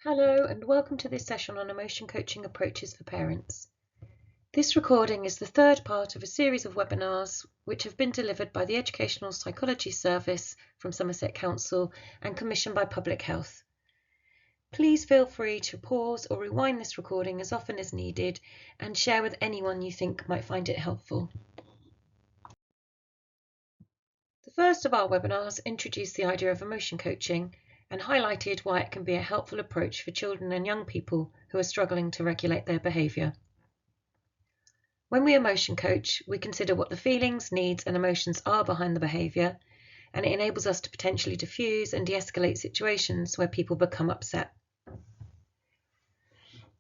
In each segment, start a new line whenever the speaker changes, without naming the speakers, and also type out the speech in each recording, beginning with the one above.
Hello and welcome to this session on emotion coaching approaches for parents. This recording is the third part of a series of webinars which have been delivered by the Educational Psychology Service from Somerset Council and commissioned by Public Health. Please feel free to pause or rewind this recording as often as needed and share with anyone you think might find it helpful. The first of our webinars introduced the idea of emotion coaching and highlighted why it can be a helpful approach for children and young people who are struggling to regulate their behaviour. When we emotion coach, we consider what the feelings, needs and emotions are behind the behaviour, and it enables us to potentially diffuse and de-escalate situations where people become upset.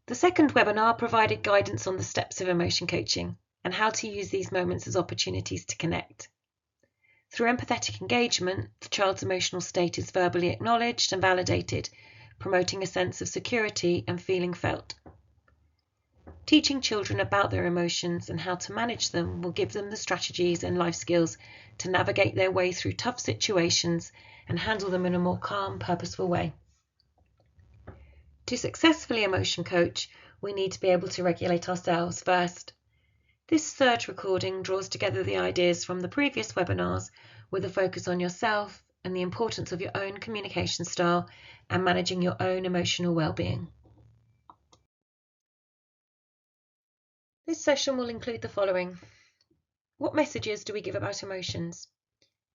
The second webinar provided guidance on the steps of emotion coaching and how to use these moments as opportunities to connect. Through empathetic engagement, the child's emotional state is verbally acknowledged and validated, promoting a sense of security and feeling felt. Teaching children about their emotions and how to manage them will give them the strategies and life skills to navigate their way through tough situations and handle them in a more calm, purposeful way. To successfully emotion coach, we need to be able to regulate ourselves first. This third recording draws together the ideas from the previous webinars with a focus on yourself and the importance of your own communication style and managing your own emotional well-being. This session will include the following. What messages do we give about emotions?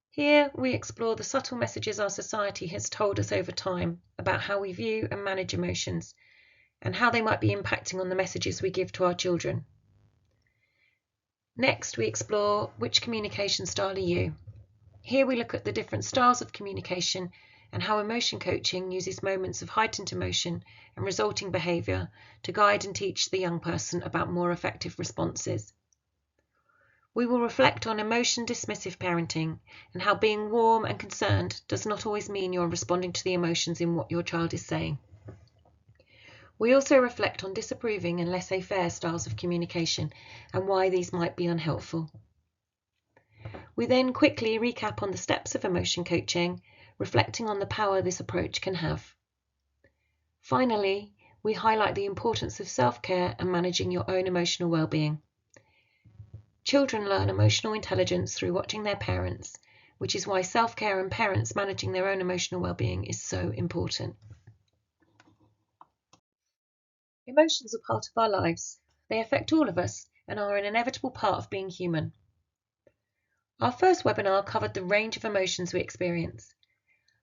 Here we explore the subtle messages our society has told us over time about how we view and manage emotions and how they might be impacting on the messages we give to our children. Next, we explore which communication style are you. Here we look at the different styles of communication and how emotion coaching uses moments of heightened emotion and resulting behaviour to guide and teach the young person about more effective responses. We will reflect on emotion dismissive parenting and how being warm and concerned does not always mean you're responding to the emotions in what your child is saying. We also reflect on disapproving and laissez-faire styles of communication and why these might be unhelpful. We then quickly recap on the steps of emotion coaching, reflecting on the power this approach can have. Finally, we highlight the importance of self-care and managing your own emotional well-being. Children learn emotional intelligence through watching their parents, which is why self-care and parents managing their own emotional well-being is so important. Emotions are part of our lives. They affect all of us and are an inevitable part of being human. Our first webinar covered the range of emotions we experience.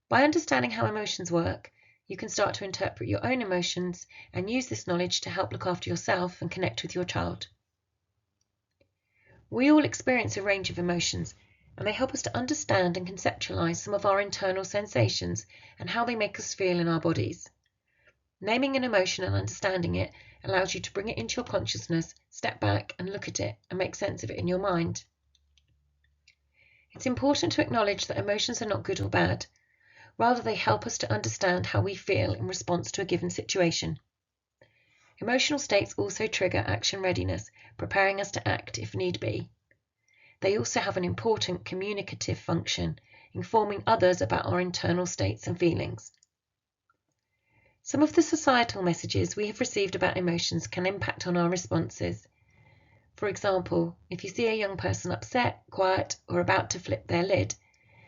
By understanding how emotions work, you can start to interpret your own emotions and use this knowledge to help look after yourself and connect with your child. We all experience a range of emotions, and they help us to understand and conceptualize some of our internal sensations and how they make us feel in our bodies. Naming an emotion and understanding it allows you to bring it into your consciousness, step back and look at it and make sense of it in your mind. It's important to acknowledge that emotions are not good or bad. Rather, they help us to understand how we feel in response to a given situation. Emotional states also trigger action readiness, preparing us to act if need be. They also have an important communicative function, informing others about our internal states and feelings. Some of the societal messages we have received about emotions can impact on our responses. For example, if you see a young person upset, quiet, or about to flip their lid,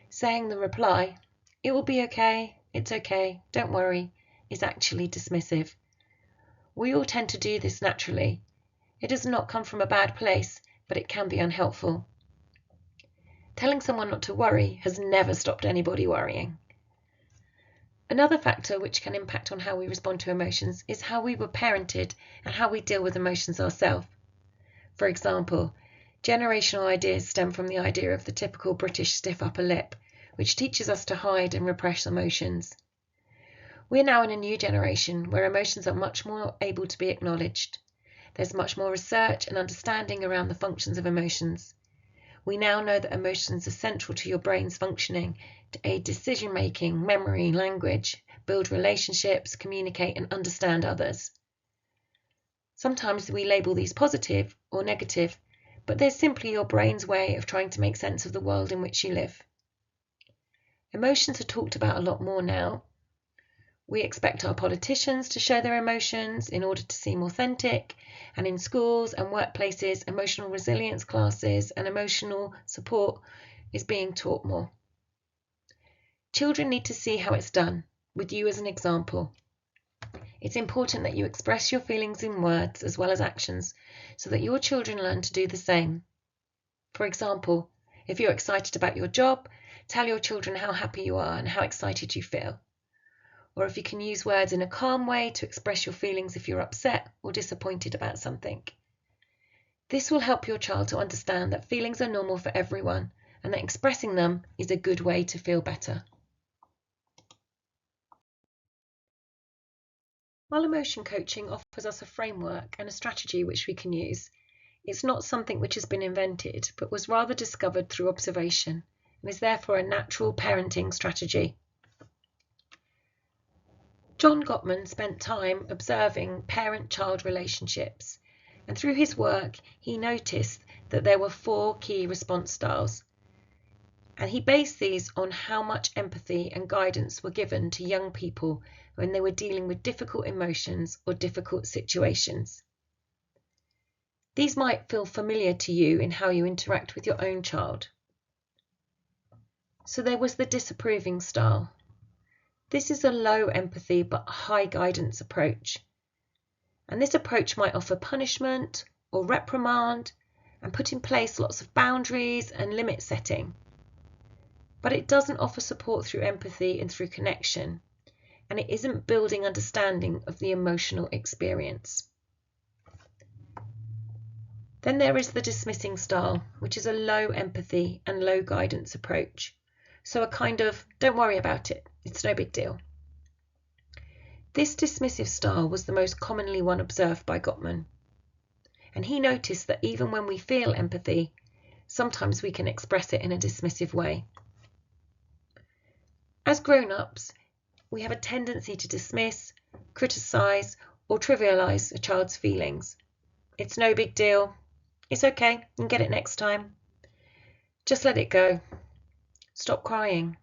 saying the reply, "It will be okay, it's okay, don't worry," is actually dismissive. We all tend to do this naturally. It does not come from a bad place, but it can be unhelpful. Telling someone not to worry has never stopped anybody worrying. Another factor which can impact on how we respond to emotions is how we were parented and how we deal with emotions ourselves. For example, generational ideas stem from the idea of the typical British stiff upper lip, which teaches us to hide and repress emotions. We're now in a new generation where emotions are much more able to be acknowledged. There's much more research and understanding around the functions of emotions. We now know that emotions are central to your brain's functioning to aid decision-making, memory, language, build relationships, communicate and understand others. Sometimes we label these positive or negative, but they're simply your brain's way of trying to make sense of the world in which you live. Emotions are talked about a lot more now. We expect our politicians to show their emotions in order to seem authentic, and in schools and workplaces, emotional resilience classes and emotional support is being taught more. Children need to see how it's done, with you as an example. It's important that you express your feelings in words as well as actions so that your children learn to do the same. For example, if you're excited about your job, tell your children how happy you are and how excited you feel. Or if you can use words in a calm way to express your feelings if you're upset or disappointed about something. This will help your child to understand that feelings are normal for everyone and that expressing them is a good way to feel better. While emotion coaching offers us a framework and a strategy which we can use, it's not something which has been invented, but was rather discovered through observation and is therefore a natural parenting strategy. John Gottman spent time observing parent-child relationships, and through his work he noticed that there were 4 key response styles, and he based these on how much empathy and guidance were given to young people when they were dealing with difficult emotions or difficult situations. These might feel familiar to you in how you interact with your own child. So there was the disapproving style. This is a low empathy but high guidance approach. And this approach might offer punishment or reprimand and put in place lots of boundaries and limit setting. But it doesn't offer support through empathy and through connection, and it isn't building understanding of the emotional experience. Then there is the dismissing style, which is a low empathy and low guidance approach. So a kind of, don't worry about it, it's no big deal. This dismissive style was the most commonly one observed by Gottman. And he noticed that even when we feel empathy, sometimes we can express it in a dismissive way. As grown-ups, we have a tendency to dismiss, criticize, or trivialize a child's feelings. It's no big deal. It's okay, you can get it next time. Just let it go. Stop crying.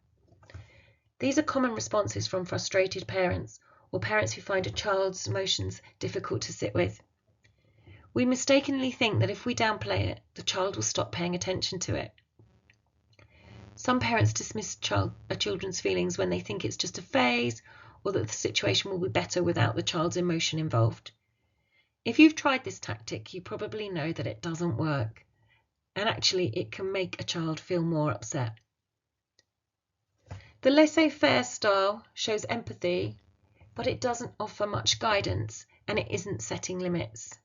These are common responses from frustrated parents or parents who find a child's emotions difficult to sit with. We mistakenly think that if we downplay it, the child will stop paying attention to it. Some parents dismiss children's feelings when they think it's just a phase or that the situation will be better without the child's emotion involved. If you've tried this tactic, you probably know that it doesn't work, and actually it can make a child feel more upset. The laissez-faire style shows empathy, but it doesn't offer much guidance and it isn't setting limits.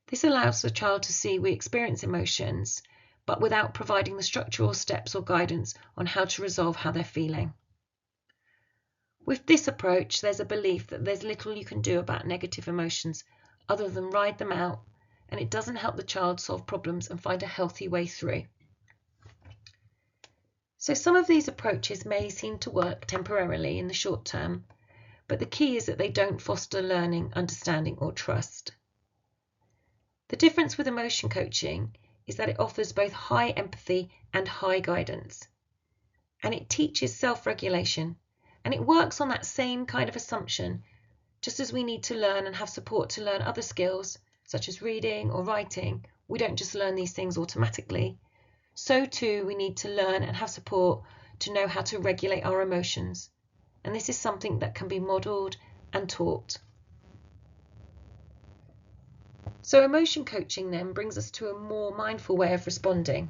This allows the child to see we experience emotions, but without providing the structural steps or guidance on how to resolve how they're feeling. With this approach, there's a belief that there's little you can do about negative emotions other than ride them out, and it doesn't help the child solve problems and find a healthy way through. So some of these approaches may seem to work temporarily in the short term, but the key is that they don't foster learning, understanding, or trust. The difference with emotion coaching is that it offers both high empathy and high guidance, and it teaches self-regulation, and it works on that same kind of assumption. Just as we need to learn and have support to learn other skills, such as reading or writing, we don't just learn these things automatically. So too, we need to learn and have support to know how to regulate our emotions. And this is something that can be modelled and taught. So emotion coaching then brings us to a more mindful way of responding,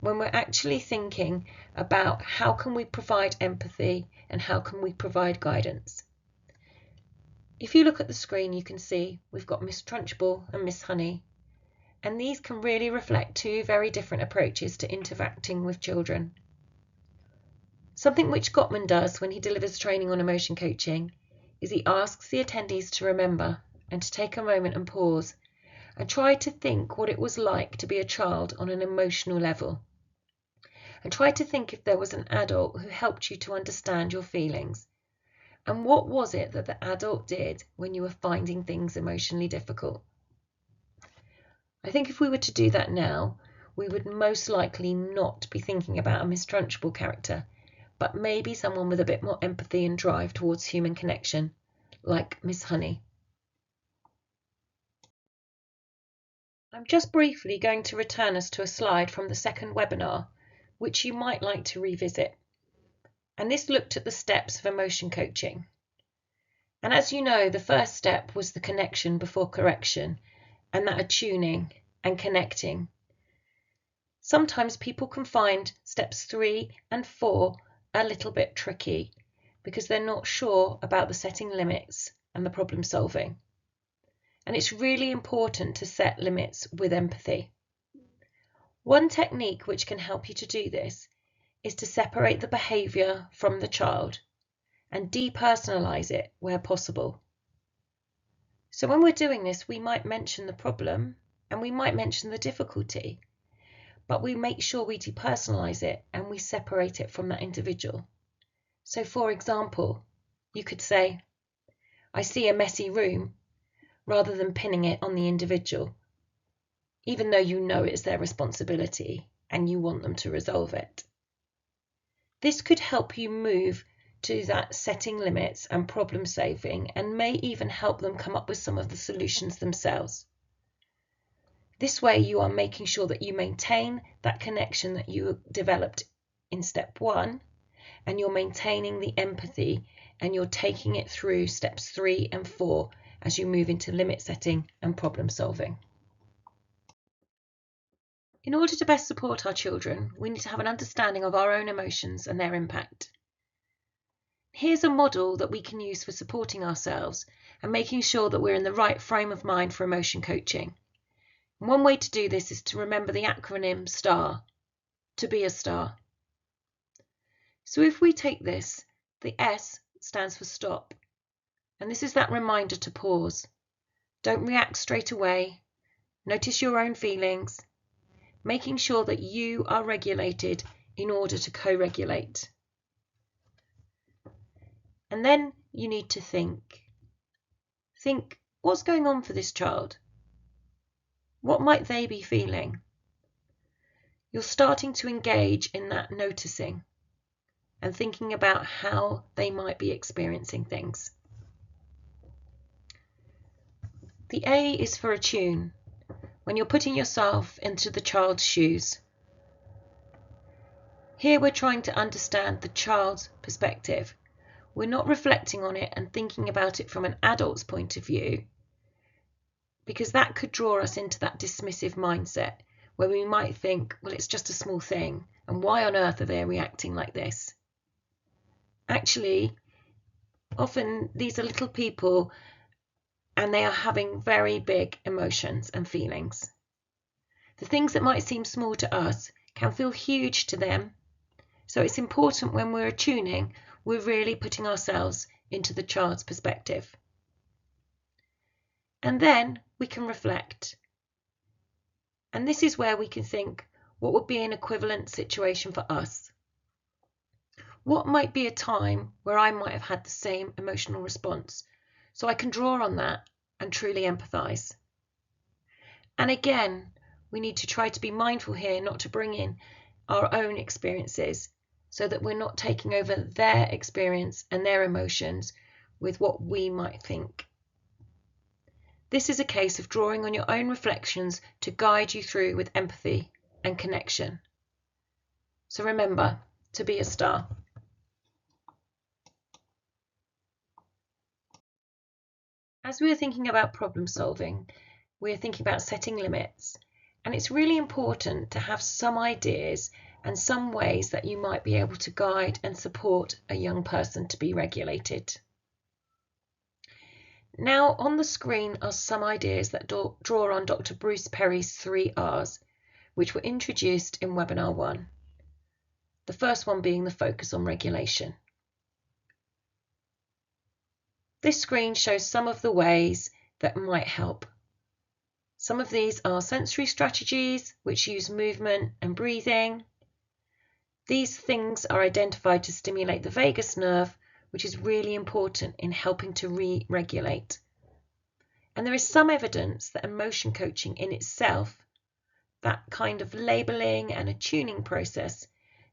when we're actually thinking about how can we provide empathy and how can we provide guidance. If you look at the screen, you can see we've got Miss Trunchbull and Miss Honey, and these can really reflect 2 very different approaches to interacting with children. Something which Gottman does when he delivers training on emotion coaching is he asks the attendees to remember and to take a moment and pause and try to think what it was like to be a child on an emotional level, and try to think if there was an adult who helped you to understand your feelings. And what was it that the adult did when you were finding things emotionally difficult? I think if we were to do that now, we would most likely not be thinking about a Miss Trunchbull character, but maybe someone with a bit more empathy and drive towards human connection, like Miss Honey. I'm just briefly going to return us to a slide from the second webinar, which you might like to revisit. And this looked at the steps of emotion coaching. And as you know, the first step was the connection before correction, and that attuning and connecting. Sometimes people can find steps 3 and 4 a little bit tricky because they're not sure about the setting limits and the problem solving. And it's really important to set limits with empathy. One technique which can help you to do this is to separate the behaviour from the child and depersonalise it where possible. So when we're doing this, we might mention the problem and we might mention the difficulty, but we make sure we depersonalise it and we separate it from that individual. So for example, you could say, I see a messy room, rather than pinning it on the individual, even though you know it's their responsibility and you want them to resolve it. This could help you move to that setting limits and problem solving, and may even help them come up with some of the solutions themselves. This way you are making sure that you maintain that connection that you developed in step 1, and you're maintaining the empathy, and you're taking it through steps 3 and 4 as you move into limit setting and problem solving. In order to best support our children, we need to have an understanding of our own emotions and their impact. Here's a model that we can use for supporting ourselves and making sure that we're in the right frame of mind for emotion coaching. And one way to do this is to remember the acronym STAR, to be a star. So if we take this, the S stands for stop. And this is that reminder to pause. Don't react straight away. Notice your own feelings, making sure that you are regulated in order to co-regulate. And then you need to think. Think, what's going on for this child? What might they be feeling? You're starting to engage in that noticing and thinking about how they might be experiencing things. The A is for attune, when you're putting yourself into the child's shoes. Here we're trying to understand the child's perspective. We're not reflecting on it and thinking about it from an adult's point of view, because that could draw us into that dismissive mindset where we might think, well, it's just a small thing, and why on earth are they reacting like this? Actually, often these are little people and they are having very big emotions and feelings. The things that might seem small to us can feel huge to them. So it's important when we're attuning, we're really putting ourselves into the child's perspective. And then we can reflect. And this is where we can think, what would be an equivalent situation for us? What might be a time where I might have had the same emotional response? So I can draw on that and truly empathise. And again, we need to try to be mindful here not to bring in our own experiences, so that we're not taking over their experience and their emotions with what we might think. This is a case of drawing on your own reflections to guide you through with empathy and connection. So remember, to be a star. As we are thinking about problem solving, we are thinking about setting limits, and it's really important to have some ideas and some ways that you might be able to guide and support a young person to be regulated. Now on the screen are some ideas that draw on Dr. Bruce Perry's 3 R's, which were introduced in webinar 1. The first one being the focus on regulation. This screen shows some of the ways that might help. Some of these are sensory strategies, which use movement and breathing. These things are identified to stimulate the vagus nerve, which is really important in helping to re-regulate. And there is some evidence that emotion coaching in itself, that kind of labelling and attuning process,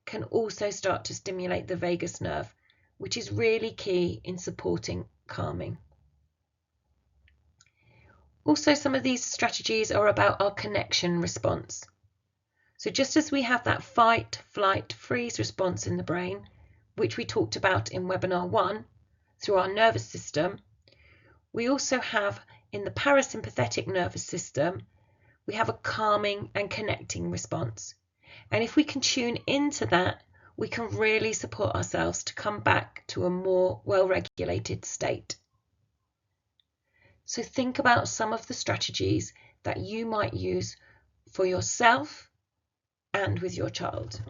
can also start to stimulate the vagus nerve, which is really key in supporting calming. Also, some of these strategies are about our connection response. So just as we have that fight, flight, freeze response in the brain, which we talked about in webinar 1, through our nervous system, we also have in the parasympathetic nervous system, we have a calming and connecting response. And if we can tune into that, we can really support ourselves to come back to a more well-regulated state. So think about some of the strategies that you might use for yourself and with your child.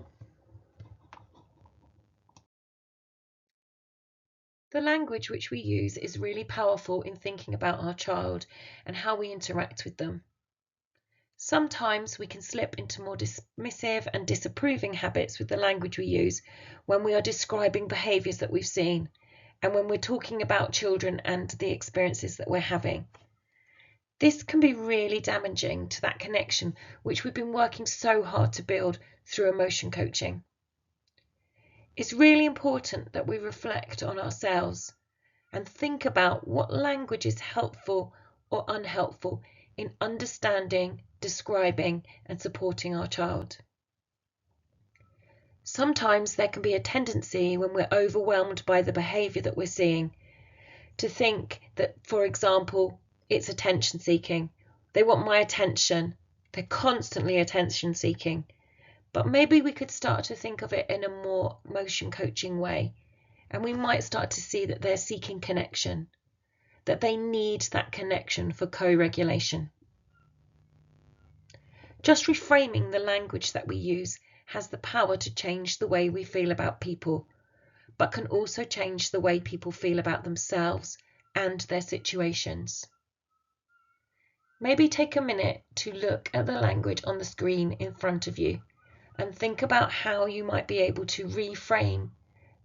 The language which we use is really powerful in thinking about our child and how we interact with them. Sometimes we can slip into more dismissive and disapproving habits with the language we use when we are describing behaviours that we've seen and when we're talking about children and the experiences that we're having. This can be really damaging to that connection which we've been working so hard to build through emotion coaching. It's really important that we reflect on ourselves and think about what language is helpful or unhelpful in understanding, describing and supporting our child. Sometimes there can be a tendency when we're overwhelmed by the behaviour that we're seeing to think that, for example, it's attention seeking. They want my attention. They're constantly attention seeking. But maybe we could start to think of it in a more emotion coaching way, and we might start to see that they're seeking connection, that they need that connection for co-regulation. Just reframing the language that we use has the power to change the way we feel about people, but can also change the way people feel about themselves and their situations. Maybe take a minute to look at the language on the screen in front of you and think about how you might be able to reframe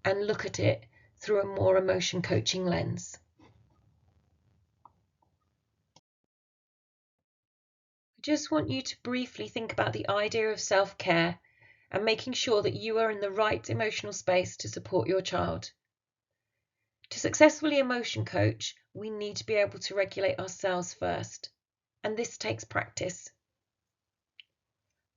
and look at it through a more emotion coaching lens. I just want you to briefly think about the idea of self-care and making sure that you are in the right emotional space to support your child. To successfully emotion coach, we need to be able to regulate ourselves first, and this takes practice.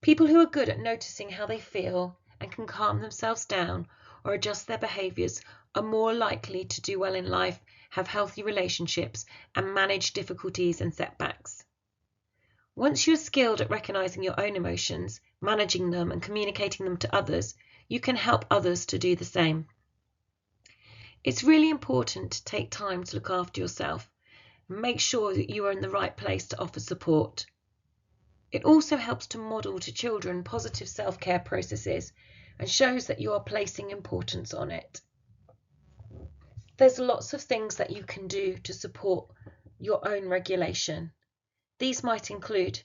People who are good at noticing how they feel and can calm themselves down or adjust their behaviours are more likely to do well in life, have healthy relationships, and manage difficulties and setbacks. Once you're skilled at recognising your own emotions, managing them and communicating them to others, you can help others to do the same. It's really important to take time to look after yourself and make sure that you are in the right place to offer support. It also helps to model to children positive self-care processes and shows that you are placing importance on it. There's lots of things that you can do to support your own regulation. These might include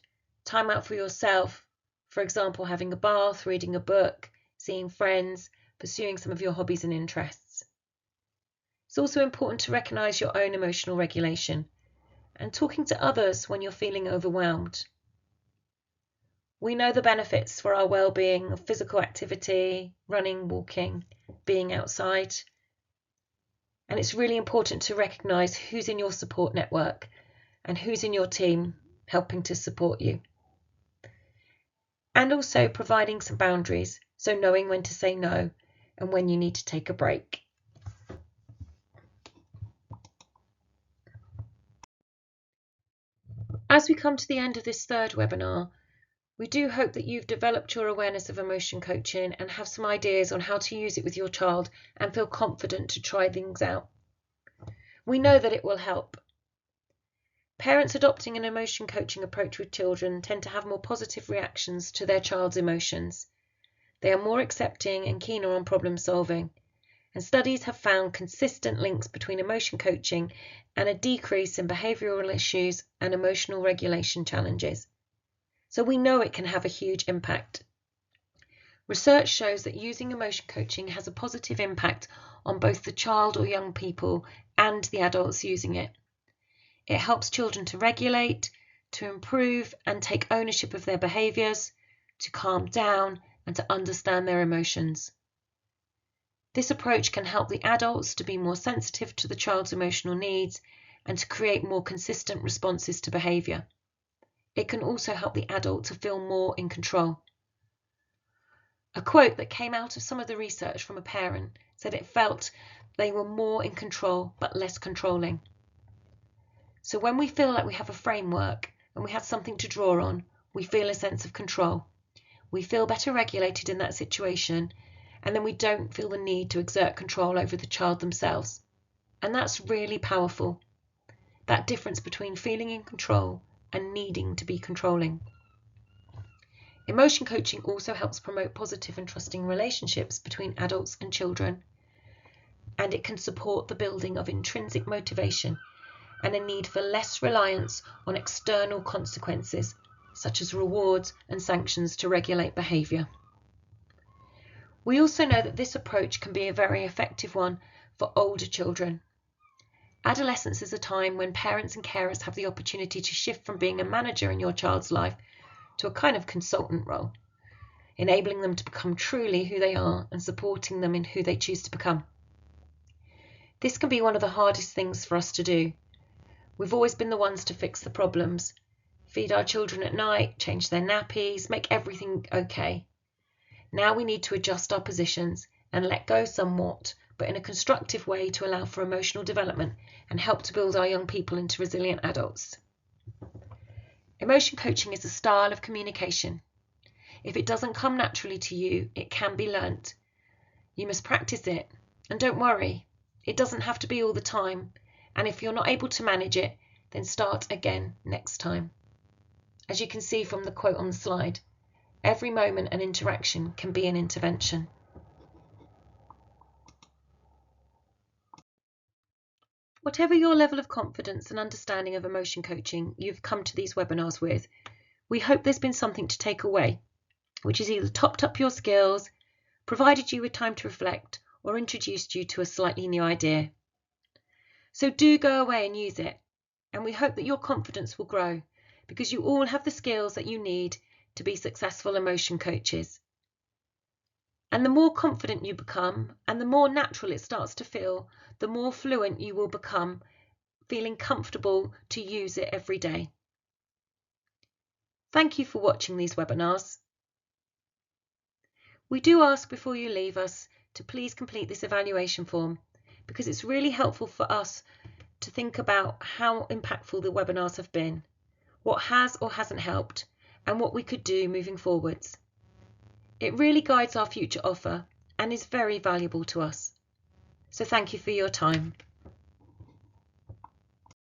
time out for yourself, for example, having a bath, reading a book, seeing friends, pursuing some of your hobbies and interests. It's also important to recognise your own emotional regulation and talking to others when you're feeling overwhelmed. We know the benefits for our well-being of physical activity, running, walking, being outside. And it's really important to recognise who's in your support network and who's in your team helping to support you. And also providing some boundaries, so knowing when to say no and when you need to take a break. As we come to the end of this third webinar, we do hope that you've developed your awareness of emotion coaching and have some ideas on how to use it with your child and feel confident to try things out. We know that it will help. Parents adopting an emotion coaching approach with children tend to have more positive reactions to their child's emotions. They are more accepting and keener on problem solving. And studies have found consistent links between emotion coaching and a decrease in behavioural issues and emotional regulation challenges. So we know it can have a huge impact. Research shows that using emotion coaching has a positive impact on both the child or young people and the adults using it. It helps children to regulate, to improve and take ownership of their behaviours, to calm down and to understand their emotions. This approach can help the adults to be more sensitive to the child's emotional needs and to create more consistent responses to behaviour. It can also help the adult to feel more in control. A quote that came out of some of the research from a parent said it felt they were more in control but less controlling. So when we feel like we have a framework and we have something to draw on, we feel a sense of control. We feel better regulated in that situation, and then we don't feel the need to exert control over the child themselves. And that's really powerful. That difference between feeling in control and needing to be controlling. Emotion coaching also helps promote positive and trusting relationships between adults and children, and it can support the building of intrinsic motivation and a need for less reliance on external consequences, such as rewards and sanctions to regulate behaviour. We also know that this approach can be a very effective one for older children. Adolescence is a time when parents and carers have the opportunity to shift from being a manager in your child's life to a kind of consultant role, enabling them to become truly who they are and supporting them in who they choose to become. This can be one of the hardest things for us to do. We've always been the ones to fix the problems, feed our children at night, change their nappies, make everything okay. Now we need to adjust our positions and let go somewhat, but in a constructive way to allow for emotional development and help to build our young people into resilient adults. Emotion coaching is a style of communication. If it doesn't come naturally to you, it can be learnt. You must practice it, and don't worry, it doesn't have to be all the time, and if you're not able to manage it, then start again next time. As you can see from the quote on the slide, every moment and interaction can be an intervention. Whatever your level of confidence and understanding of emotion coaching you've come to these webinars with, we hope there's been something to take away, which has either topped up your skills, provided you with time to reflect, or introduced you to a slightly new idea. So do go away and use it, and we hope that your confidence will grow because you all have the skills that you need to be successful emotion coaches. And the more confident you become and the more natural it starts to feel, the more fluent you will become, feeling comfortable to use it every day. Thank you for watching these webinars. We do ask before you leave us to please complete this evaluation form because it's really helpful for us to think about how impactful the webinars have been, what has or hasn't helped, and what we could do moving forwards. It really guides our future offer and is very valuable to us. So thank you for your time.